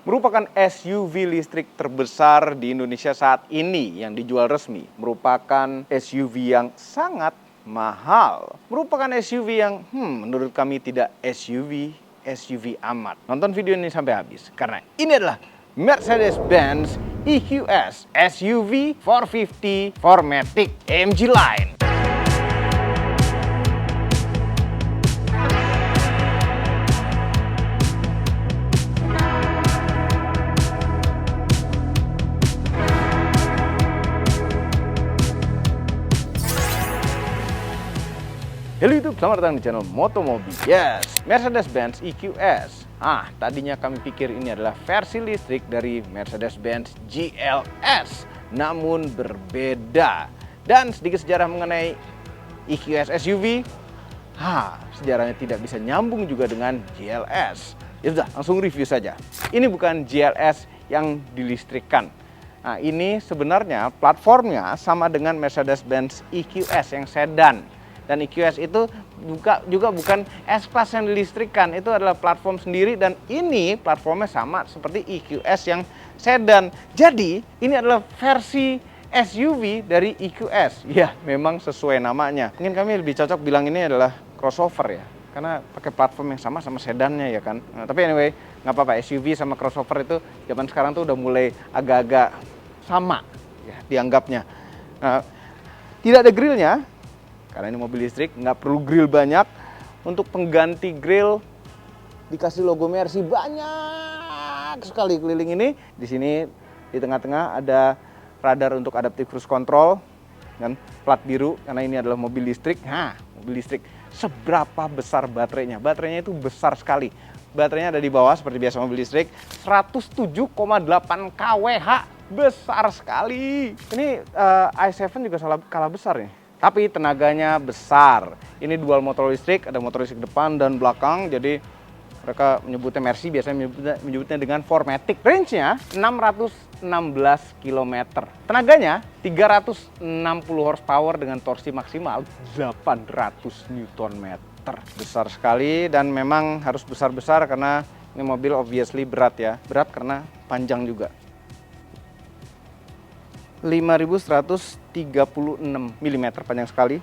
merupakan SUV listrik terbesar di Indonesia saat ini yang dijual resmi. Merupakan SUV yang sangat mahal. Merupakan SUV yang menurut kami tidak SUV amat. Nonton video ini sampai habis karena ini adalah Mercedes-Benz EQS SUV 450 4MATIC AMG Line. Halo YouTube, selamat datang di channel Motomobi. Yes, Mercedes-Benz EQS. Tadinya kami pikir ini adalah versi listrik dari Mercedes-Benz GLS, namun berbeda. Dan sedikit sejarah mengenai EQS SUV. Sejarahnya tidak bisa nyambung juga dengan GLS. Ya sudah, langsung review saja. Ini bukan GLS yang dilistrikkan. Ini sebenarnya platformnya sama dengan Mercedes-Benz EQS yang sedan. Dan EQS itu juga bukan S-Class yang dilistrikkan, itu adalah platform sendiri dan ini platformnya sama seperti EQS yang sedan. Jadi ini adalah versi SUV dari EQS. Ya, memang sesuai namanya. Mungkin kami lebih cocok bilang ini adalah crossover ya, karena pakai platform yang sama sedannya ya kan. Tapi anyway, nggak apa-apa, SUV sama crossover itu zaman sekarang tuh udah mulai agak-agak sama ya dianggapnya. Tidak ada grillnya. Karena ini mobil listrik, nggak perlu grill banyak. Untuk pengganti grill dikasih logo Mercy banyak sekali keliling ini. Di sini di tengah-tengah ada radar untuk adaptive cruise control dan plat biru karena ini adalah mobil listrik. Mobil listrik. Seberapa besar baterainya? Baterainya itu besar sekali. Baterainya ada di bawah seperti biasa mobil listrik. 107,8 kWh. Besar sekali. Ini i7 juga kalah besar nih. Tapi tenaganya besar. Ini dual motor listrik, ada motor listrik depan dan belakang. Jadi mereka menyebutnya Mercy, biasanya menyebutnya dengan 4MATIC. Range-nya 616 km. Tenaganya 360 horsepower dengan torsi maksimal 800 Nm. Besar sekali dan memang harus besar-besar karena ini mobil obviously berat ya. Berat karena panjang juga. 5136 mm panjang sekali.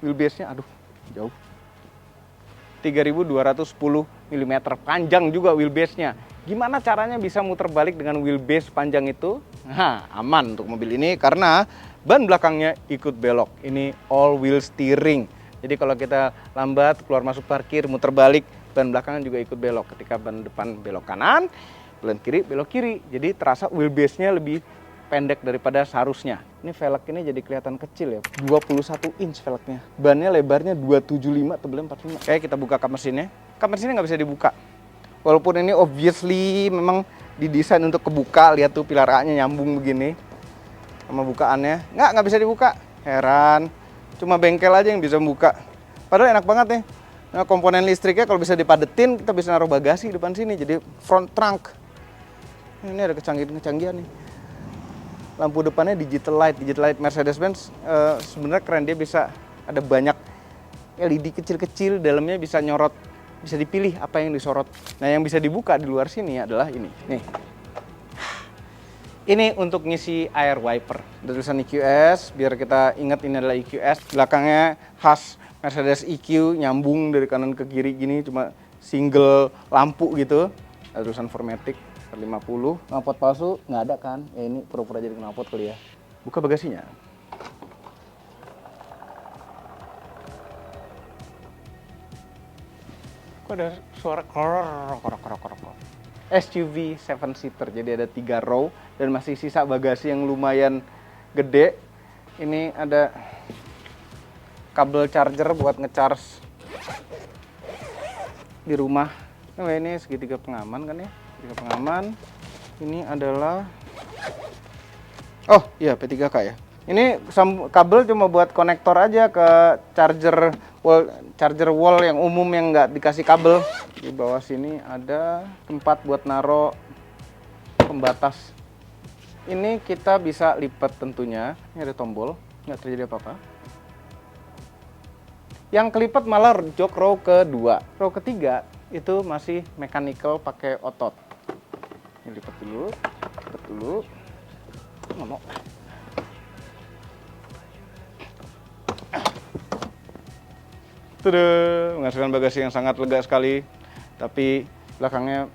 Wheelbase-nya jauh. 3210 mm panjang juga wheelbase-nya. Gimana caranya bisa muter balik dengan wheelbase panjang itu? Aman untuk mobil ini karena ban belakangnya ikut belok. Ini all wheel steering. Jadi kalau kita lambat keluar masuk parkir muter balik, ban belakangnya juga ikut belok. Ketika ban depan belok kanan, ban kiri belok kiri. Jadi terasa wheelbase-nya lebih pendek daripada seharusnya. Ini velg ini jadi kelihatan kecil ya. 21 inch velgnya. Bannya lebarnya 275, tebalnya 45. Oke, kita buka kap mesinnya. Kap mesinnya nggak bisa dibuka. Walaupun ini obviously memang didesain untuk kebuka. Lihat tuh pilar A-nya nyambung begini sama bukaannya. Nggak bisa dibuka. Heran. Cuma bengkel aja yang bisa membuka. Padahal enak banget nih. Nah, komponen listriknya kalau bisa dipadetin, kita bisa naruh bagasi depan sini. Jadi front trunk. Ini ada kecanggihan nih. Lampu depannya digital light Mercedes-Benz sebenarnya keren, dia bisa ada banyak LED kecil-kecil, dalamnya bisa nyorot, bisa dipilih apa yang disorot. Nah yang bisa dibuka di luar sini adalah ini. Nih, ini untuk ngisi air wiper. Ada tulisan EQS, biar kita ingat ini adalah EQS. Belakangnya khas Mercedes EQ, nyambung dari kanan ke kiri gini, cuma single lampu gitu. Ada tulisan 4MATIC. 50, knalpot palsu nggak ada kan? Ya ini pura-pura jadi knalpot kali ya. Buka bagasinya. Kok ada suara korok. SUV 7-seater, jadi ada 3 row dan masih sisa bagasi yang lumayan gede. Ini ada kabel charger buat ngecharge di rumah. Ini segitiga pengaman kan ya? Pengaman. Ini adalah P3K ya. Ini kabel cuma buat konektor aja ke charger wall yang umum yang nggak dikasih kabel. Di bawah sini ada tempat buat naro pembatas. Ini kita bisa lipat tentunya. Ini ada tombol, nggak terjadi apa-apa. Yang kelipat malah jok row kedua. Row ketiga itu masih mechanical pakai otot. Ini lipat dulu. Nggak mau. Tuduh, menghasilkan bagasi yang sangat lega sekali. Tapi belakangnya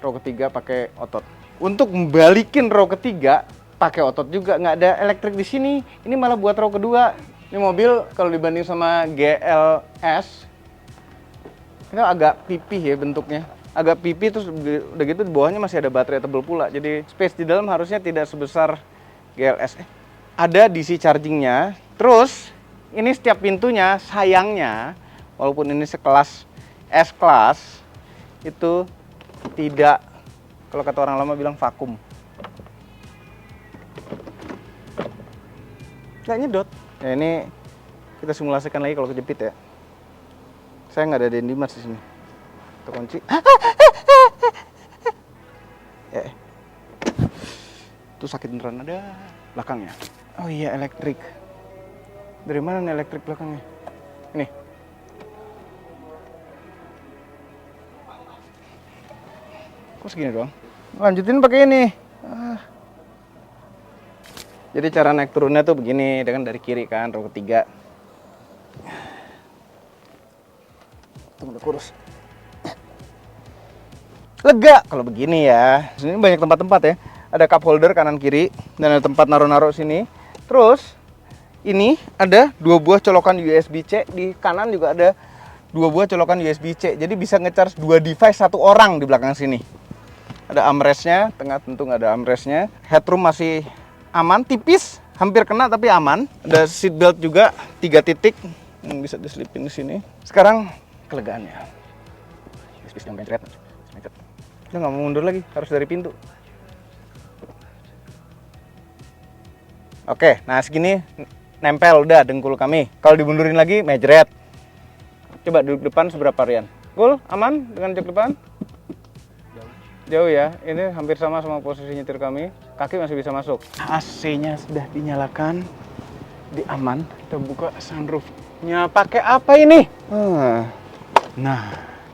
row ketiga pakai otot. Untuk membalikin row ketiga pakai otot juga, nggak ada elektrik di sini. Ini malah buat row kedua. Ini mobil kalau dibanding sama GLS ini agak pipih ya bentuknya. Agak pipih, terus udah gitu di bawahnya masih ada baterai tebel pula. Jadi space di dalam harusnya tidak sebesar GLS. Ada DC chargingnya. Terus ini setiap pintunya sayangnya walaupun ini sekelas S-Class itu tidak, kalau kata orang lama bilang vakum. Nggak nyedot. Ya ini kita simulasikan lagi kalau kejepit ya. Saya nggak ada Dendimas di sini. Kita kunci. Itu sakit beneran ada belakangnya. Oh iya, elektrik. Dari mana nih elektrik belakangnya? Ini. Kok segini doang? Lanjutin pakai ini. Jadi cara naik turunnya tuh begini, dengan dari kiri kan, row ketiga. Tunggu kurus. Lega kalau begini ya. Sini banyak tempat-tempat ya. Ada cup holder kanan kiri dan ada tempat naruh-naruh sini. Terus ini ada 2 buah colokan USB-C, di kanan juga ada 2 buah colokan USB-C. Jadi bisa nge-charge 2 device satu orang di belakang sini. Ada armrestnya, tengah tentu nggak ada armrestnya. Headroom masih aman, tipis, hampir kena tapi aman. Ada seat belt juga 3 titik yang bisa diselipin di sini. Sekarang kelegaannya. Udah nggak mau mundur lagi, harus dari pintu. Oke, nah segini nempel udah dengkul kami. Kalau dimundurin lagi mejret. Coba duduk depan seberapa Rian? Gul, aman dengan jok depan? Jauh ya, ini hampir sama posisi nyetir kami. Kaki masih bisa masuk. AC-nya sudah dinyalakan, di aman. Kita buka sunroofnya. Pakai apa ini? Nah,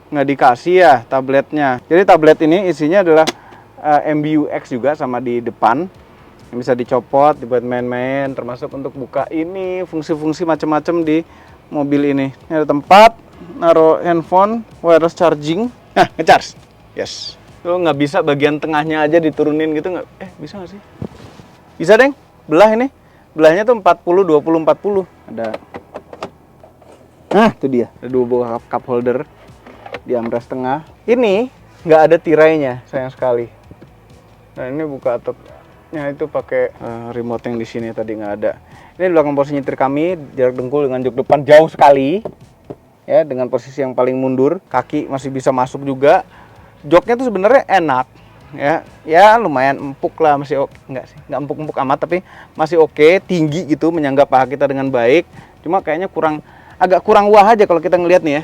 nggak dikasih ya tabletnya. Jadi tablet ini isinya adalah MBUX juga sama di depan. Yang bisa dicopot, dibuat main-main, termasuk untuk buka ini, fungsi-fungsi macam-macam di mobil ini. Ini ada tempat naruh handphone, wireless charging. Nah, nge-charge. Yes. Lo nggak bisa bagian tengahnya aja diturunin gitu nggak? Bisa nggak sih? Bisa deng. Belah ini. Belahnya tuh 40, 20, 40. Ada. Nah, itu dia. Ada 2 buah cup holder di armrest tengah. Ini nggak ada tirainya, sayang sekali. Nah, ini buka atapnya itu pakai remote yang di sini tadi nggak ada. Ini di belakang posisi nyetir kami, jarak dengkul dengan jok depan jauh sekali. Ya, dengan posisi yang paling mundur, kaki masih bisa masuk juga. Joknya tuh sebenarnya enak, ya lumayan empuk lah, masih oke, nggak empuk-empuk amat, tapi masih oke, tinggi gitu, menyangga paha kita dengan baik. Cuma kayaknya agak kurang wah aja kalau kita ngelihat nih ya,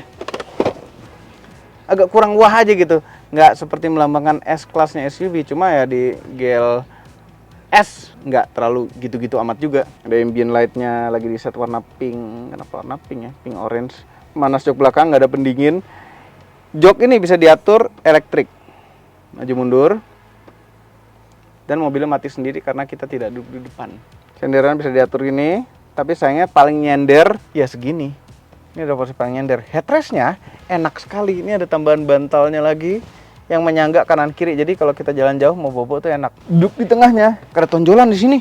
agak kurang wah aja gitu, nggak seperti melambangkan S-Class-nya SUV, cuma ya di GLS nggak terlalu gitu-gitu amat juga. Ada ambient light-nya lagi di set warna pink, kenapa warna pink ya, pink orange. Manas jok belakang, nggak ada pendingin. Jok ini bisa diatur elektrik, maju mundur, dan mobilnya mati sendiri karena kita tidak duduk di depan. Senderan bisa diatur gini, tapi sayangnya paling nyender ya segini. Ini ada posisi paling nyender. Headrestnya enak sekali. Ini ada tambahan bantalnya lagi yang menyangga kanan kiri. Jadi kalau kita jalan jauh mau bobo tuh enak. Duduk di tengahnya, ada tonjolan di sini.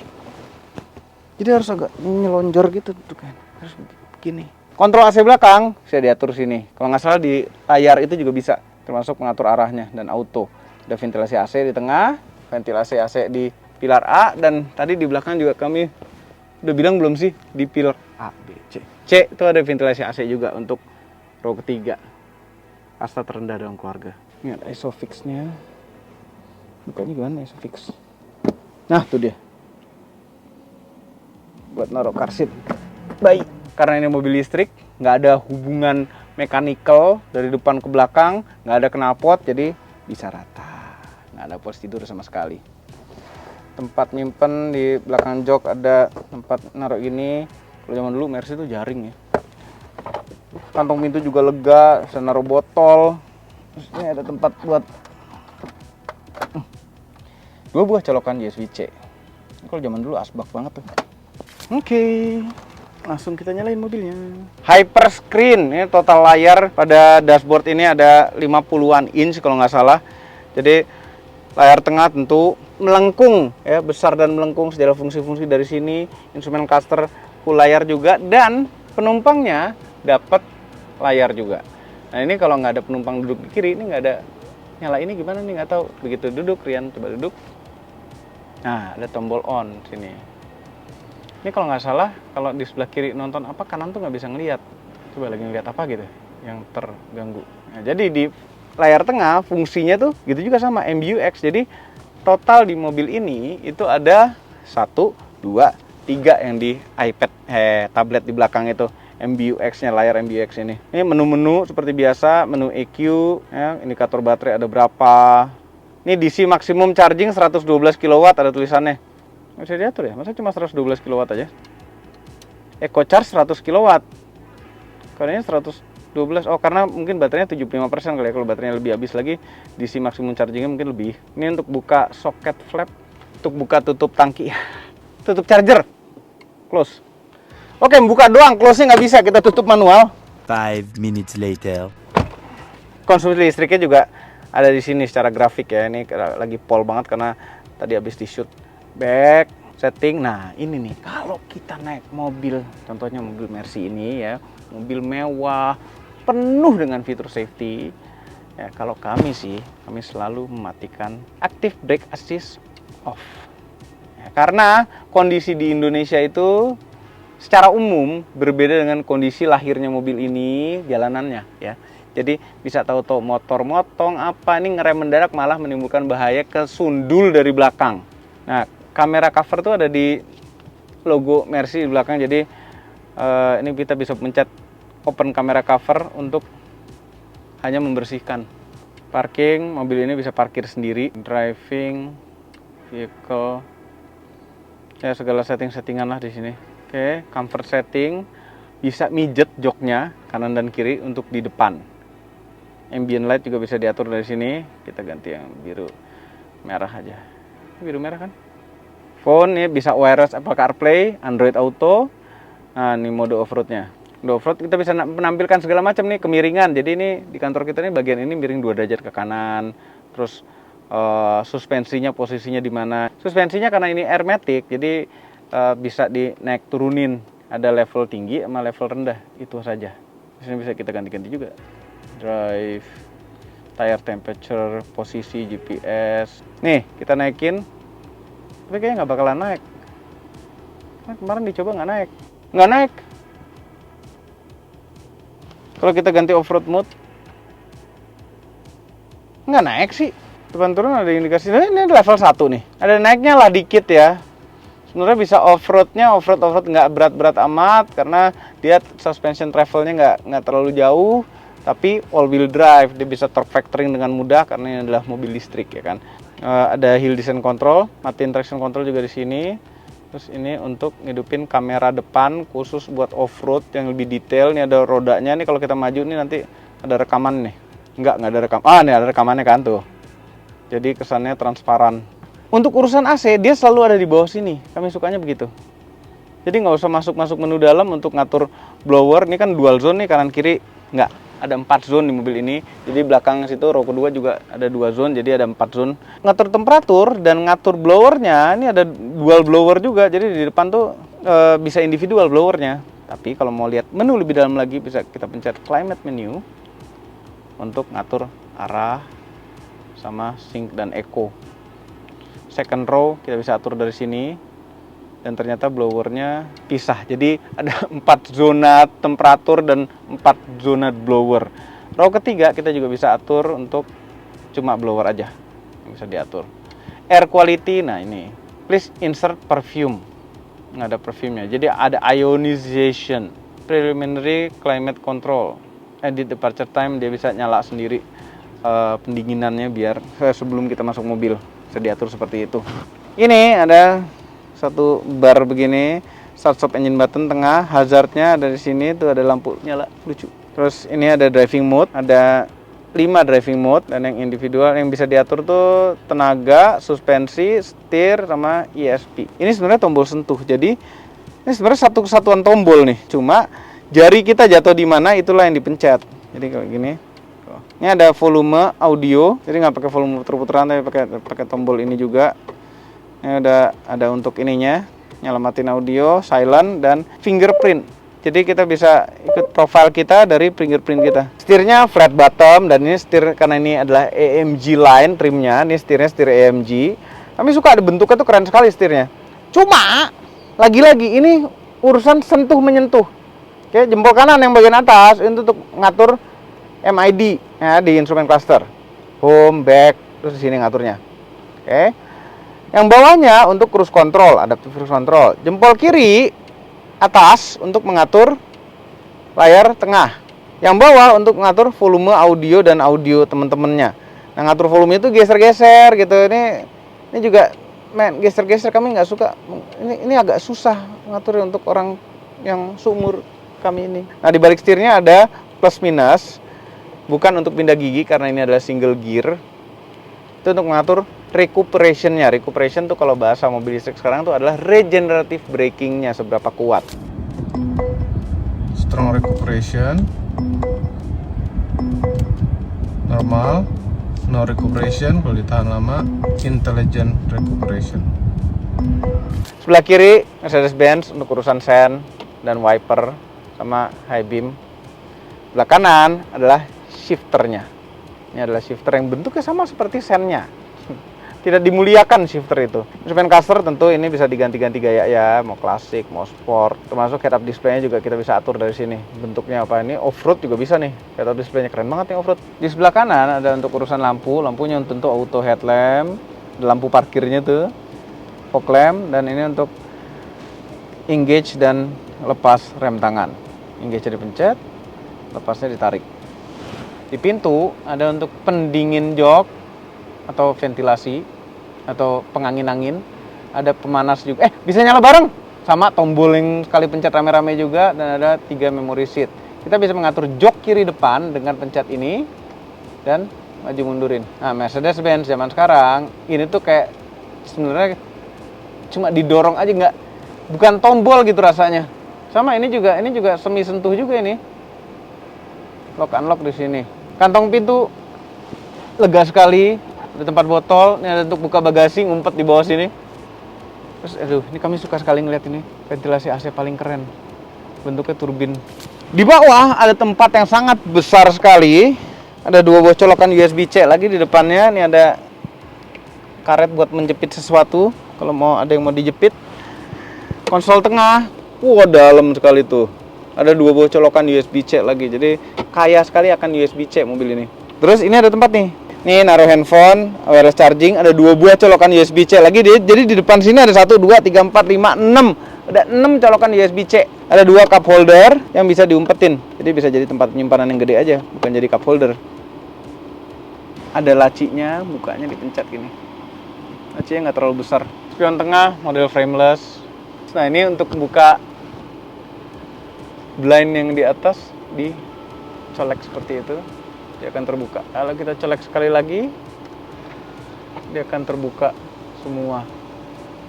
Jadi harus agak nyelonjor gitu tuh kan. Harus begini. Kontrol AC belakang bisa diatur sini. Kalau nggak salah di layar itu juga bisa, termasuk mengatur arahnya dan auto. Ada ventilasi AC di tengah, ventilasi AC di pilar A, dan tadi di belakang juga kami udah bilang belum sih di pilar A, B, C. C itu ada ventilasi AC juga untuk row ketiga. Kasta terendah dalam keluarga. Ini ada Isofix-nya. Bukanya gimana Isofix? Nah, tuh dia. Buat naruh car seat. Baik. Karena ini mobil listrik, nggak ada hubungan mechanical dari depan ke belakang, nggak ada knalpot, jadi bisa rata. Nggak ada pos tidur sama sekali. Tempat nyimpen di belakang jok, ada tempat naruh ini. Kalau zaman dulu Mercy itu jaring ya. Kantong pintu juga lega, bisa naruh botol. Terus ini ada tempat buat 2 buah colokan USB-C. Kalau zaman dulu asbak banget tuh. Oke. Langsung kita nyalain mobilnya. Hyper screen, ini total layar pada dashboard ini ada 50-an inch kalau nggak salah. Jadi layar tengah tentu melengkung ya, besar dan melengkung segala fungsi-fungsi dari sini. Instrumen cluster full layar juga, dan penumpangnya dapat layar juga. Nah ini kalau nggak ada penumpang duduk di kiri, ini nggak ada nyala, ini gimana nih nggak tahu. Begitu duduk, Rian coba duduk. Nah ada tombol on sini. Ini kalau nggak salah, kalau di sebelah kiri nonton apa, kanan tuh nggak bisa ngelihat. Coba lagi ngelihat apa gitu yang terganggu. Nah, jadi di layar tengah fungsinya tuh gitu juga sama, MBUX. Jadi total di mobil ini itu ada 1, 2, 3 yang di iPad, tablet di belakang itu. MBUX-nya, layar MBUX ini. Ini menu-menu seperti biasa, menu EQ, ya, indikator baterai ada berapa. Ini DC maksimum charging 112 kW ada tulisannya. Bisa diatur ya, masa cuma 112 kW aja? Eco charge 100 kW. Kalau ini 112, oh karena mungkin baterainya 75% kali ya. Kalau baterainya lebih habis lagi, DC maksimum chargingnya mungkin lebih. Ini untuk buka soket flap, untuk buka tutup tangki, tutup charger, close. Oke, buka doang, close-nya nggak bisa, kita tutup manual. 5 minutes later. Konsumsi listriknya juga ada di sini secara grafik ya. Ini lagi pol banget karena tadi habis di shoot. Back, setting. Nah ini nih, kalau kita naik mobil, contohnya mobil Mercy ini ya, mobil mewah, penuh dengan fitur safety ya. Kalau kami sih, kami selalu mematikan active brake assist off ya, karena kondisi di Indonesia itu secara umum berbeda dengan kondisi lahirnya mobil ini, jalanannya ya. Jadi bisa tahu-tahu motor motong apa, ini ngerem mendadak malah menimbulkan bahaya ke sundul dari belakang. Nah, kamera cover tuh ada di logo Mercy di belakang. Jadi ini kita bisa pencet open kamera cover untuk hanya membersihkan. Parking, mobil ini bisa parkir sendiri. Driving, vehicle, ya segala setting-settingan lah di sini. Oke, comfort setting, bisa mijet joknya kanan dan kiri untuk di depan. Ambient light juga bisa diatur dari sini. Kita ganti yang biru merah aja. Biru merah kan? Phone ini bisa wireless Apple CarPlay, Android Auto. Nah, ini mode off-roadnya. Mode off-road kita bisa menampilkan segala macam nih, kemiringan. Jadi ini di kantor kita nih bagian ini miring 2 derajat ke kanan. Terus suspensinya posisinya di mana? Suspensinya karena ini airmatic, jadi bisa dinaik turunin. Ada level tinggi sama level rendah, itu saja. Di sini bisa kita ganti-ganti juga. Drive, tire temperature, posisi, GPS. Nih, kita naikin. Tapi kayaknya nggak bakalan naik. Nah, kemarin dicoba nggak naik. Nggak naik. Kalau kita ganti off-road mode, nggak naik sih. Depan turun ada indikasi. Nah, ini level 1 nih. Ada naiknya lah dikit ya. Sebenarnya bisa off-roadnya, off-road nggak berat-berat amat. Karena dia suspension travelnya nggak terlalu jauh. Tapi all-wheel drive, dia bisa torque vectoring dengan mudah karena ini adalah mobil listrik ya kan. Ada hill descent control, matiin traction control juga di sini. Terus ini untuk ngidupin kamera depan khusus buat off-road yang lebih detail. Ini ada rodanya nih, kalau kita maju nih nanti ada rekaman nih. Enggak ada rekam. Ah, nih ada rekamannya kan tuh. Jadi kesannya transparan. Untuk urusan AC dia selalu ada di bawah sini. Kami sukanya begitu. Jadi nggak usah masuk menu dalam untuk ngatur blower. Ini kan dual zone nih, kanan kiri nggak. Ada 4 zone di mobil ini. Jadi belakang situ row kedua juga ada 2 zone, jadi ada 4 zone. Ngatur temperatur dan ngatur blowernya, ini ada dual blower juga. Jadi di depan tuh bisa individual blowernya. Tapi kalau mau lihat menu lebih dalam lagi, bisa kita pencet climate menu untuk ngatur arah sama sync dan echo. Second row kita bisa atur dari sini. Dan ternyata blowernya pisah, jadi ada 4 zona temperatur dan 4 zona blower. Row ketiga kita juga bisa atur untuk cuma blower aja yang bisa diatur. Air quality, nah ini please insert perfume, nggak ada perfumenya. Jadi ada ionization, preliminary climate control, edit departure time, dia bisa nyala sendiri pendinginannya biar sebelum kita masuk mobil bisa diatur seperti itu. Ini ada satu bar begini, start stop engine button tengah, hazardnya ada di sini, tuh ada lampu nyala, lucu. Terus ini ada driving mode, ada 5 driving mode, dan yang individual yang bisa diatur tuh tenaga, suspensi, setir, sama ESP. Ini sebenarnya tombol sentuh, jadi ini sebenarnya satu kesatuan tombol nih, cuma jari kita jatuh di mana itulah yang dipencet. Jadi kayak gini. Ini ada volume audio, jadi nggak pakai volume puter-puteran, tapi pakai tombol ini juga. Ini ada untuk ininya, nyelamatin audio, silent, dan fingerprint. Jadi kita bisa ikut profile kita dari fingerprint kita. Setirnya flat bottom, dan ini setir karena ini adalah AMG line trimnya. Ini setirnya setir AMG. Kami suka ada bentuknya tuh keren sekali setirnya. Cuma lagi-lagi ini urusan sentuh menyentuh. Oke, jempol kanan yang bagian atas itu untuk ngatur MID ya, di instrumen cluster. Home, back, terus di sini ngaturnya. Oke. Yang bawahnya untuk cruise control, adaptive cruise control. Jempol kiri atas untuk mengatur layar tengah. Yang bawah untuk mengatur volume audio dan audio teman-temannya. Nah, ngatur volume itu geser-geser gitu. Ini juga geser-geser kami nggak suka. Ini agak susah ngatur untuk orang yang seumur kami ini. Nah, di balik setirnya ada plus minus. Bukan untuk pindah gigi karena ini adalah single gear. Itu untuk mengatur recuperation-nya. Recuperation tuh kalau bahasa mobil listrik sekarang tuh adalah regenerative braking-nya seberapa kuat. Strong recuperation. Normal. No recuperation kalau ditahan lama. Intelligent recuperation. Sebelah kiri Mercedes-Benz untuk urusan sen dan wiper sama high beam. Sebelah kanan adalah shifternya. Ini adalah shifter yang bentuknya sama seperti sennya. Tidak dimuliakan shifter itu. Instrumen cluster tentu ini bisa diganti-ganti gaya ya, mau klasik, mau sport. Termasuk head-up display-nya juga kita bisa atur dari sini. Bentuknya apa ini? Off-road juga bisa nih. Head-up display-nya keren banget nih off-road. Di sebelah kanan ada untuk urusan lampu. Lampunya tentu auto headlamp, lampu parkirnya tuh, fog lamp, dan ini untuk engage dan lepas rem tangan. Engage-nya dipencet, lepasnya ditarik. Di pintu ada untuk pendingin jok atau ventilasi atau pengangin-angin, ada pemanas juga. Bisa nyala bareng sama tombol yang sekali pencet rame-rame juga, dan ada 3 memory seat. Kita bisa mengatur jok kiri depan dengan pencet ini dan maju mundurin. Nah, Mercedes-Benz zaman sekarang ini tuh kayak sebenarnya cuma didorong aja, bukan tombol gitu rasanya. Sama ini juga semi sentuh juga ini. Lock unlock di sini. Kantong pintu lega sekali, ada tempat botol, ini ada untuk buka bagasi, ngumpet di bawah sini. Terus ini kami suka sekali ngeliat ini, ventilasi AC paling keren. Bentuknya turbin. Di bawah ada tempat yang sangat besar sekali. Ada 2 buah colokan USB-C lagi di depannya. Ini ada karet buat menjepit sesuatu kalau ada yang mau dijepit. Konsol tengah, dalam sekali tuh. Ada 2 buah colokan USB-C lagi. Jadi kaya sekali akan USB-C mobil ini. Terus ini ada tempat nih. Nih naruh handphone, wireless charging, ada 2 buah colokan USB-C lagi. Jadi di depan sini ada 1, 2, 3, 4, 5, 6. Ada 6 colokan USB-C. Ada 2 cup holder yang bisa diumpetin. Jadi bisa jadi tempat penyimpanan yang gede aja, bukan jadi cup holder. Ada lacinya, bukanya dipencet gini. Lacinya nggak terlalu besar. Spion tengah, model frameless. Nah, ini untuk buka blind yang di atas, dicolek seperti itu, dia akan terbuka. Kalau kita colek sekali lagi, dia akan terbuka semua.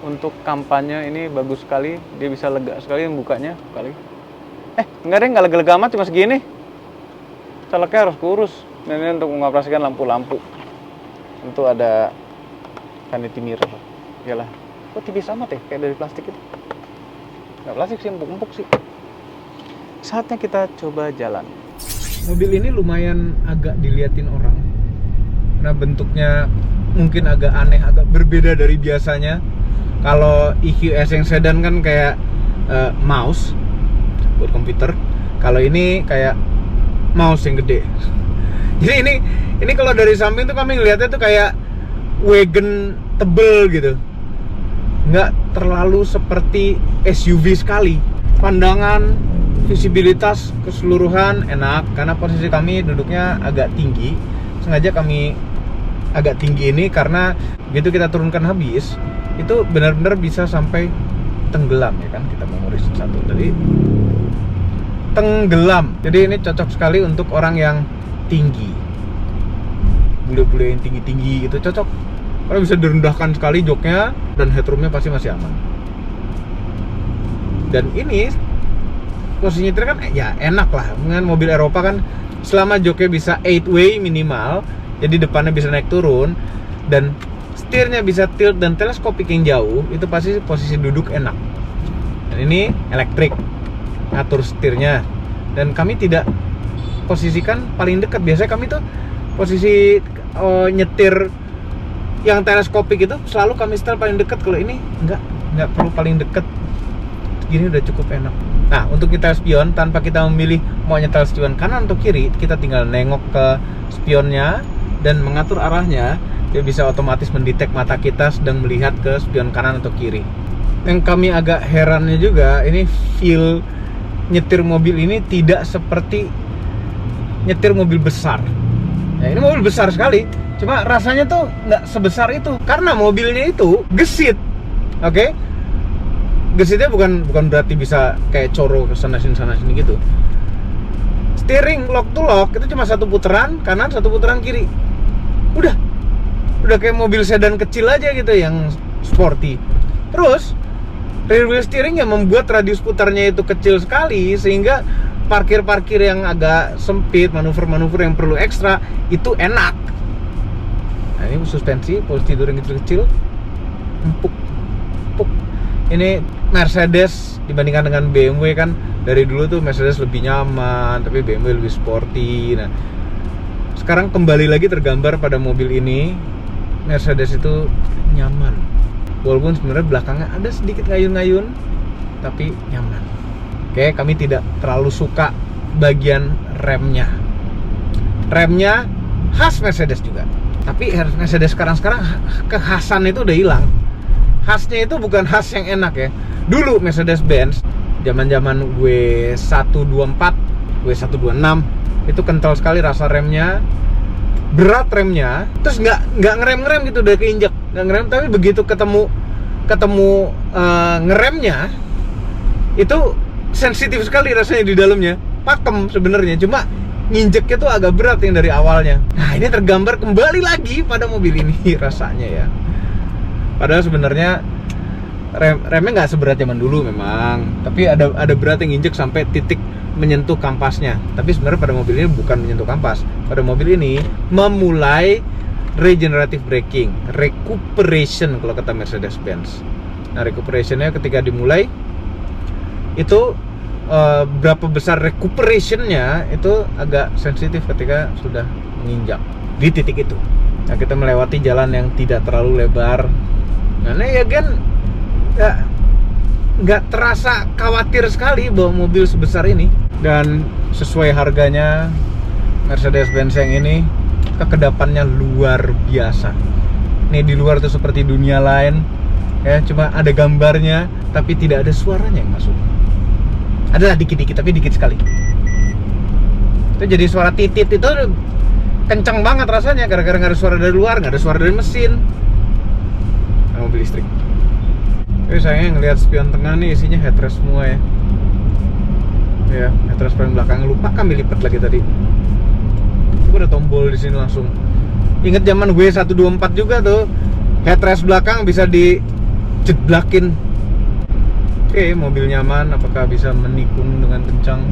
Untuk kampanye ini bagus sekali, dia bisa lega sekali membukanya kali. Nggak lega-lega amat, cuma segini. Coleknya harus kurus. Dan ini untuk mengoperasikan lampu-lampu. Tentu ada vanity mirror. Iyalah, kok tipis amat ya, kayak dari plastik itu. Nggak plastik sih, empuk-empuk sih. Saatnya kita coba jalan. Mobil ini lumayan agak diliatin orang. Karena bentuknya mungkin agak aneh, agak berbeda dari biasanya. Kalau EQS yang sedan kan kayak mouse buat komputer. Kalau ini kayak mouse yang gede. Jadi ini kalau dari samping tuh kami ngeliatnya tuh kayak wagon tebel gitu. Nggak terlalu seperti SUV sekali. Pandangan, visibilitas keseluruhan enak karena posisi kami duduknya agak tinggi. Sengaja kami agak tinggi ini karena begitu kita turunkan habis itu benar-benar bisa sampai tenggelam ya kan, kita memoris satu tadi tenggelam. Jadi ini cocok sekali untuk orang yang tinggi. bule-bule yang tinggi-tinggi gitu cocok. Karena bisa direndahkan sekali joknya dan headroomnya pasti masih aman. Dan ini posisi nyetir kan ya enak lah. Dengan mobil Eropa kan selama joknya bisa 8-way minimal, jadi depannya bisa naik turun dan setirnya bisa tilt dan teleskopik yang jauh, itu pasti posisi duduk enak. Dan ini elektrik, ngatur setirnya. Dan kami tidak posisikan paling dekat. Biasanya kami tuh posisi nyetir yang teleskopik itu selalu kami setel paling dekat. Kalau ini nggak perlu paling dekat. Gini udah cukup enak. Nah, untuk nyetel spion tanpa kita memilih mau nyetel spion kanan atau kiri, kita tinggal nengok ke spionnya dan mengatur arahnya. Dia bisa otomatis mendetek mata kita sedang melihat ke spion kanan atau kiri. Yang kami agak herannya juga, ini feel nyetir mobil ini tidak seperti nyetir mobil besar. Nah, ini mobil besar sekali, cuma rasanya tuh nggak sebesar itu karena mobilnya itu gesit, oke? Gesitnya bukan berarti bisa kayak coro ke sana sini gitu. Steering lock to lock itu cuma satu putaran kanan, satu putaran kiri. Udah kayak mobil sedan kecil aja gitu yang sporty. Terus rear wheel steering yang membuat radius putarnya itu kecil sekali sehingga parkir yang agak sempit, manuver yang perlu ekstra itu enak. Nah, ini suspensi, posisi tidur yang kecil-kecil, empuk. Ini Mercedes dibandingkan dengan BMW kan dari dulu tuh Mercedes lebih nyaman, tapi BMW lebih sporty. Nah, sekarang kembali lagi tergambar pada mobil ini, Mercedes itu nyaman. Walaupun sebenarnya belakangnya ada sedikit ngayun-ngayun, tapi nyaman. Oke, kami tidak terlalu suka bagian remnya. Remnya khas Mercedes juga. Tapi Mercedes sekarang kekhasan itu udah hilang. Khasnya itu bukan khas yang enak ya. Dulu Mercedes-Benz zaman-zaman W124, W126 itu kental sekali rasa remnya, berat remnya, terus nggak ngerem gitu udah keinjak, nggak ngerem. Tapi begitu ketemu ngeremnya itu sensitif sekali rasanya di dalamnya, pakem sebenarnya, cuma nginjeknya tuh agak berat yang dari awalnya. Nah, ini tergambar kembali lagi pada mobil ini rasanya ya. Padahal sebenarnya remnya nggak seberat zaman dulu memang, tapi ada berat yang injek sampai titik menyentuh kampasnya. Tapi sebenarnya pada mobil ini bukan menyentuh kampas. Pada mobil ini memulai regenerative braking, recuperation kalau kata Mercedes-Benz. Nah, recuperationnya ketika dimulai itu berapa besar recuperationnya itu agak sensitif ketika sudah menginjak di titik itu. Nah, kita melewati jalan yang tidak terlalu lebar. Karena ya kan nggak terasa khawatir sekali bawa mobil sebesar ini. Dan sesuai harganya Mercedes-Benz yang ini kekedapannya luar biasa. Nih di luar tuh seperti dunia lain ya, cuma ada gambarnya tapi tidak ada suaranya yang masuk. Adalah dikit-dikit tapi dikit sekali. Itu jadi suara titit itu kenceng banget rasanya gara-gara nggak ada suara dari luar, nggak ada suara dari mesin. Mobil listrik. Tapi sayangnya ngelihat spion tengah nih isinya headrest semua ya. Ya, headrest paling belakang lupa kami lipat lagi tadi. Coba ada tombol di sini langsung. Ingat zaman gue 124 juga tuh, headrest belakang bisa dijedlakin. Oke, mobil nyaman, apakah bisa menikung dengan kencang?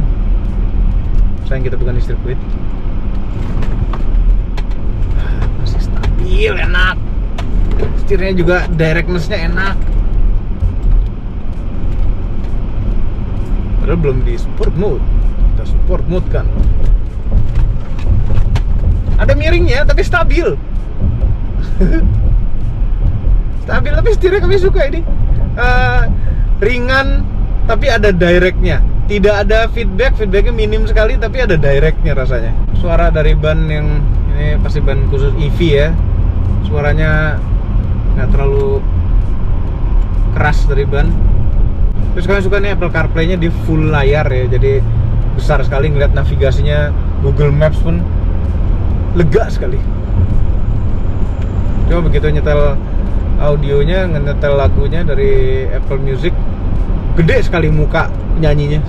Sayang kita bukan di sirkuit. Masih stabil, enak. Setirnya juga directness-nya enak. Padahal belum di sport mode. Kita sport mode kan. Ada miringnya tapi stabil. Stabil tapi setirnya kami suka ini. Ringan tapi ada directnya. Tidak ada feedbacknya minim sekali tapi ada directnya rasanya. Suara dari ban yang ini pasti ban khusus EV ya. Suaranya nggak terlalu keras dari ban. Terus kalian suka nih Apple CarPlay-nya di full layar ya, jadi besar sekali, ngeliat navigasinya Google Maps pun lega sekali. Coba begitu nyetel audionya, nyetel lagunya dari Apple Music, gede sekali muka penyanyinya.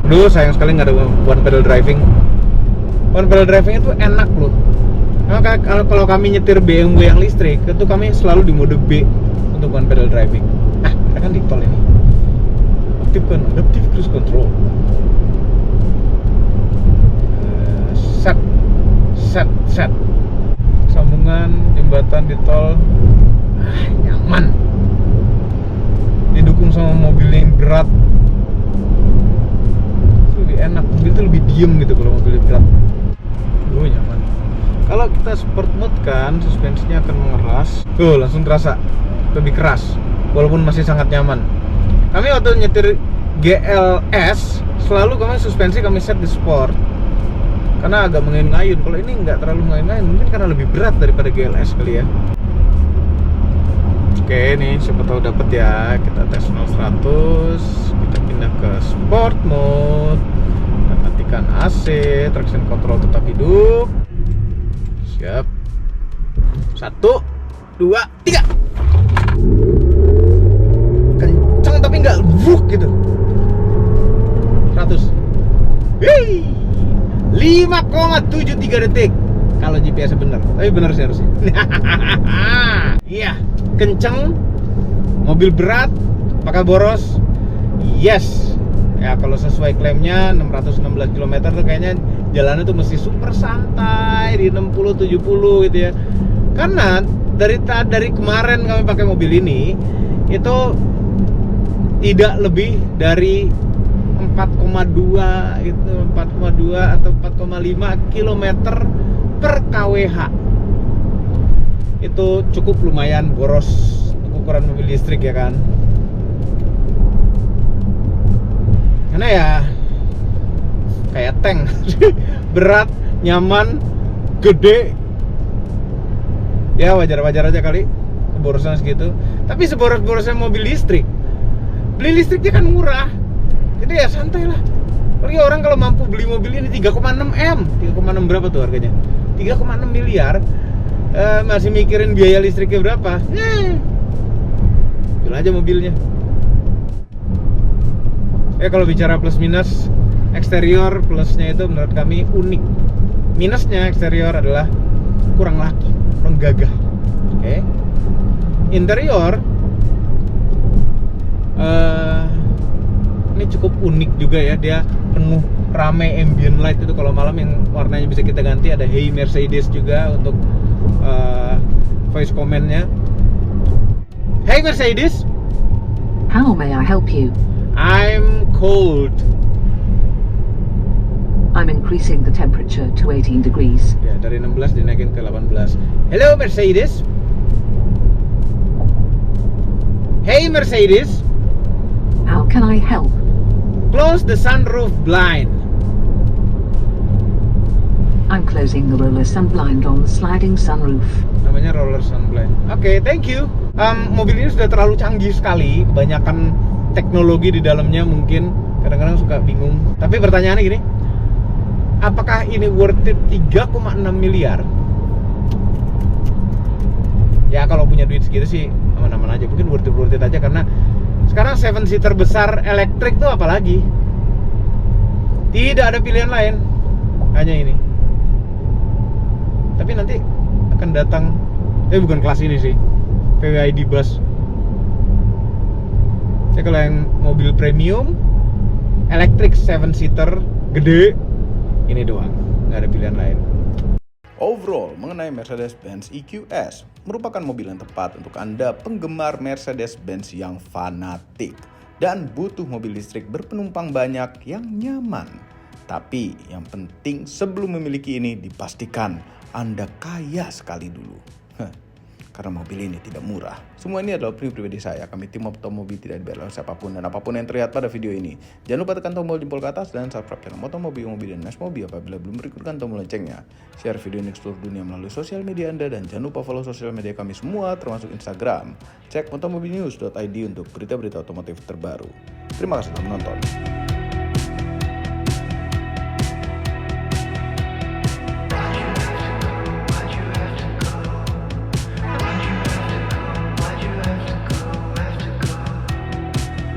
Dulu sayang sekali nggak ada one pedal driving. One pedal driving itu enak loh. Maka kalau kami nyetir BMW yang listrik, itu kami selalu di mode B untuk one pedal driving. Kita kan di tol ini. Aktifkan adaptive cruise control. Set. Sambungan jembatan di tol nyaman. Didukung sama mobil yang berat. Lebih enak, mobil itu lebih diem gitu kalau mobil berat. Nyaman. Kalau kita sport mode kan, suspensinya akan mengeras. Langsung terasa lebih keras, walaupun masih sangat nyaman. Kami waktu nyetir GLS, selalu suspensi kami set di sport. Karena agak mengayun-ngayun. Kalau ini nggak terlalu mengayun-ngayun, mungkin karena lebih berat daripada GLS kali ya. Oke, nih siapa tahu dapat ya. Kita tes 0-100, kita pindah ke sport mode. Kita matikan AC, traction control tetap hidup. Siap. 1, 2, 3. Kenceng tapi nggak wuk gitu. 100. Wih. 5,73 detik kalau GPS bener, tapi bener sih harusnya. Iya, kenceng, mobil berat, pakai boros, yes. Ya kalau sesuai klaimnya 616 km tuh kayaknya jalannya tuh mesti super santai di 60-70 gitu ya. Karena dari kemarin kami pakai mobil ini itu tidak lebih dari 4,2 itu 4,2 atau 4,5 km per kWh. Itu cukup lumayan boros untuk ukuran mobil listrik ya kan. Karena ya kayak tank. Berat, nyaman, gede. Ya wajar-wajar aja kali keborosan segitu. Tapi seboros-borosnya mobil listrik, beli listriknya kan murah. Jadi ya santai lah. Apalagi orang kalau mampu beli mobil ini 3,6 M. 3,6 berapa tuh harganya? 3,6 miliar. Masih mikirin biaya listriknya berapa? Jual aja mobilnya. Kalau bicara plus minus, eksterior plusnya itu menurut kami unik. Minusnya eksterior adalah kurang laki, kurang gagah. Oke. Interior ini cukup unik juga ya, dia penuh rame ambient light itu kalau malam yang warnanya bisa kita ganti. Ada Hey Mercedes juga untuk voice command-nya. Hey Mercedes, how may I help you? I'm cold. I'm increasing the temperature to 18 degrees. Ya, dari 16 dinaikin ke 18. Hello Mercedes. Hey Mercedes, how can I help? close the sunroof blind. I'm closing the roller sun blind on the sliding sunroof. Namanya roller sun blind. Oke, thank you. Mobil ini sudah terlalu canggih sekali, kebanyakan teknologi di dalamnya, mungkin kadang-kadang suka bingung. Tapi pertanyaannya gini, apakah ini worth it 3,6 miliar? Ya kalau punya duit segitu sih aman-aman aja, mungkin worth it aja. Karena sekarang 7-seater besar elektrik tuh apalagi, tidak ada pilihan lain, hanya ini. Tapi nanti akan datang, bukan kelas ini sih, VVID bus. Kalau yang mobil premium elektrik 7-seater gede, ini doang, nggak ada pilihan lain. Overall, mengenai Mercedes-Benz EQS merupakan mobil yang tepat untuk Anda penggemar Mercedes-Benz yang fanatik dan butuh mobil listrik berpenumpang banyak yang nyaman. Tapi yang penting sebelum memiliki ini dipastikan Anda kaya sekali dulu. Karena mobil ini tidak murah. Semua ini adalah opini pribadi saya. Kami tim Motomobi tidak dibayar oleh siapapun dan apapun yang terlihat pada video ini. Jangan lupa tekan tombol jempol ke atas dan subscribe channel Motomobi, Mobi dan Nesmobi apabila belum berikutkan tombol loncengnya. Share video ini ke seluruh dunia melalui sosial media Anda dan jangan lupa follow sosial media kami semua termasuk Instagram. Cek motomobinews.id untuk berita-berita otomotif terbaru. Terima kasih telah menonton.